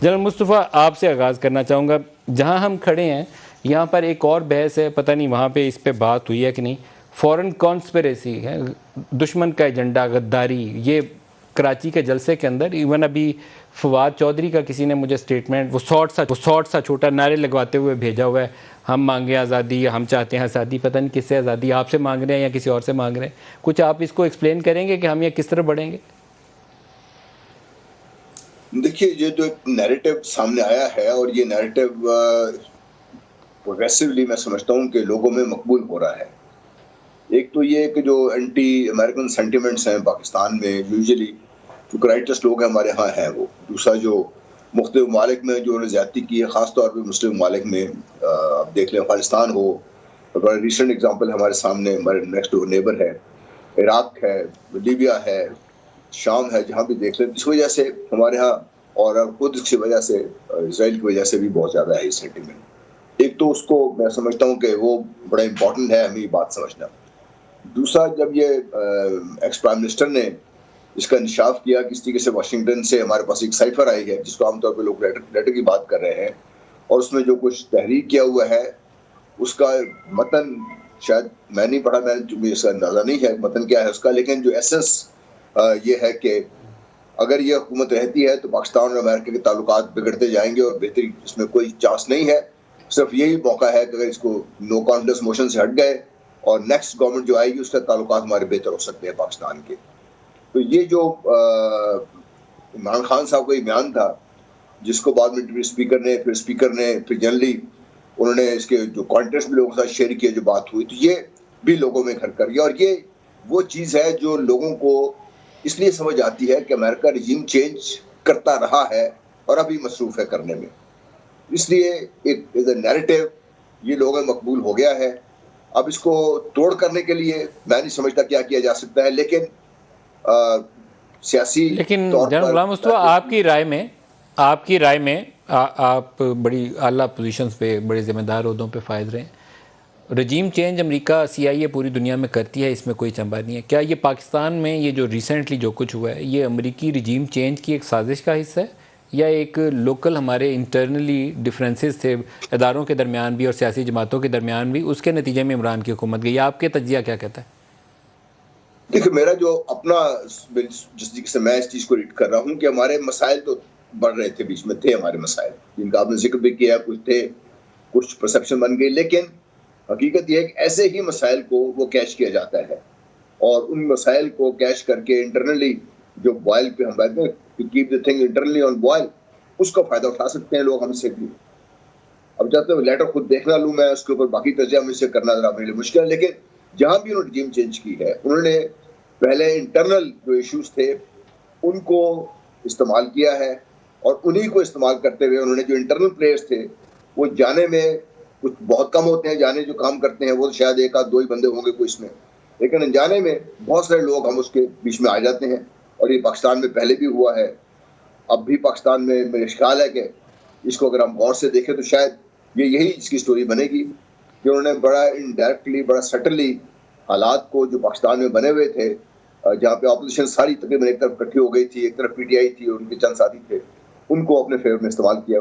General مصطفیٰ آپ سے آغاز کرنا چاہوں گا. جہاں ہم کھڑے ہیں یہاں پر ایک اور بحث ہے, پتہ نہیں وہاں پہ اس پہ بات ہوئی ہے کہ نہیں. فورن کانسپریسی ہے, دشمن کا ایجنڈا, غداری, یہ کراچی کے جلسے کے اندر ایون ابھی فواد چودھری کا کسی نے مجھے سٹیٹمنٹ وہ ساٹ سا چھوٹا نعرے لگواتے ہوئے بھیجا ہوا ہے, ہم مانگیں آزادی, ہم چاہتے ہیں آزادی. پتہ نہیں کس سے آزادی, آپ سے مانگ رہے ہیں یا کسی اور سے مانگ رہے ہیں. کچھ آپ اس کو ایکسپلین کریں گے کہ ہم یہ کس طرح بڑھیں گے؟ دیکھیے, یہ جو ایک نیریٹو سامنے آیا ہے اور یہ نیریٹو پروگریسولی میں سمجھتا ہوں کہ لوگوں میں مقبول ہو رہا ہے. ایک تو یہ کہ جو اینٹی امریکن سینٹیمنٹس ہیں پاکستان میں یوزلی جو کرائٹس لوگ ہیں ہمارے ہاں ہیں وہ. دوسرا جو مختلف ممالک میں جو زیادتی کی ہے, خاص طور پہ مسلم ممالک میں, آپ دیکھ لیں افغانستان ہو, بڑا ریسنٹ ایگزامپل ہمارے سامنے ہمارے نیکسٹ ڈور نیبر ہے, عراق ہے, لیبیا ہے, شام ہے, جہاں بھی دیکھ لیں. اس وجہ سے ہمارے ہاں اور خود کی وجہ سے اسرائیل کی وجہ سے بھی بہت زیادہ ہے یہ سینٹیمنٹ. ایک تو اس کو میں سمجھتا ہوں کہ وہ بڑا امپورٹنٹ ہے ہمیں یہ بات سمجھنا. دوسرا, جب یہ ایکس پرائم منسٹر نے اس کا انکشاف کیا کس طریقے سے واشنگٹن سے ہمارے پاس ایک سائفر آئی ہے جس کو عام طور پہ لوگ لیٹر کی بات کر رہے ہیں, اور اس میں جو کچھ تحریر کیا ہوا ہے اس کا متن شاید میں نہیں پڑھا, میں اس کا اندازہ نہیں ہے متن کیا ہے اس کا, لیکن جو ایسنس یہ ہے کہ اگر یہ حکومت رہتی ہے تو پاکستان اور امریکہ کے تعلقات بگڑتے جائیں گے, اور بہتری اس میں کوئی چانس نہیں ہے. صرف یہی موقع ہے کہ اگر اس کو نو کانفیڈنس موشن سے ہٹ گئے اور نیکسٹ گورنمنٹ جو آئے گی اس کے تعلقات ہمارے بہتر ہو سکتے ہیں پاکستان کے. تو یہ جو عمران خان صاحب کا یہ بیان تھا جس کو بعد میں ڈپٹی اسپیکر نے پھر جنرلی انہوں نے اس کے جو کانٹیکسٹ بھی لوگوں کے ساتھ شیئر کیا, جو بات ہوئی, تو یہ بھی لوگوں میں گھر کر گیا. اور یہ وہ چیز ہے جو لوگوں کو اس لیے سمجھ آتی ہے کہ امریکہ رجیم چینج کرتا رہا ہے اور ابھی مصروف ہے کرنے میں. اس لیے ایک نیریٹو یہ لوگوں میں مقبول ہو گیا ہے. اب اس کو توڑ کرنے کے لیے میں نہیں سمجھتا کیا کیا جا سکتا ہے, لیکن سیاسی لیکن طور جناب پر غلام مصطفیٰ آپ کی رائے میں آپ بڑی اعلیٰ پوزیشنز پہ, بڑے ذمہ دار عہدوں پہ فائز رہے ہیں. رجیم چینج امریکہ CIA پوری دنیا میں کرتی ہے, اس میں کوئی چمبا نہیں ہے. کیا یہ پاکستان میں یہ جو ریسنٹلی جو کچھ ہوا ہے یہ امریکی رجیم چینج کی ایک سازش کا حصہ ہے, یا ایک لوکل ہمارے انٹرنلی ڈفرینسز تھے اداروں کے درمیان بھی اور سیاسی جماعتوں کے درمیان بھی, اس کے نتیجے میں عمران کی حکومت گئی؟ آپ کے تجزیہ کیا کہتا ہے؟ دیکھیں, میرا جو اپنا جس طریقے سے میں اس چیز کو ریڈ کر رہا ہوں کہ ہمارے مسائل تو بڑھ رہے تھے, بیچ میں تھے ہمارے مسائل جن کا آپ نے ذکر بھی کیا, کچھ تھے, کچھ پرسیپشن بن گئی, لیکن حقیقت یہ ہے کہ ایسے ہی مسائل کو وہ کیش کیا جاتا ہے, اور ان مسائل کو کیش کر کے انٹرنلی جو بوائل پہ ہم کہتے ہیں keep the thing internally on boil, اس کا فائدہ اٹھا سکتے ہیں لوگ ہم سے بھی. اب چاہتے ہیں لیٹر خود دیکھنا لوں میں, اس کے اوپر باقی تجزیہ مجھ سے کرنا ذرا میرے لیے مشکل ہے, لیکن جہاں بھی انہوں نے رجیم چینج کی ہے انہوں نے پہلے انٹرنل جو ایشوز تھے ان کو استعمال کیا ہے, اور انہی کو استعمال کرتے ہوئے انہوں نے جو انٹرنل پلیئرز تھے وہ جانے میں کچھ بہت کم ہوتے ہیں, جانے جو کام کرتے ہیں وہ شاید ایک آدھ دو ہی بندے ہوں گے کوئی اس میں, لیکن انجانے میں بہت سارے لوگ ہم اس کے بیچ میں آ جاتے ہیں. اور یہ پاکستان میں پہلے بھی ہوا ہے, اب بھی پاکستان میں میرا خیال ہے کہ اس کو اگر ہم غور سے دیکھیں تو شاید یہی اس کی سٹوری بنے گی کہ انہوں نے بڑا انڈائریکٹلی, بڑا سٹلی حالات کو جو پاکستان میں بنے ہوئے تھے, جہاں پہ اپوزیشن ساری تقریباً ایک طرف اکٹھی ہو گئی تھی, ایک طرف PTI تھی اور ان کے چند ساتھی تھے, ان کو اپنے فیور میں استعمال کیا.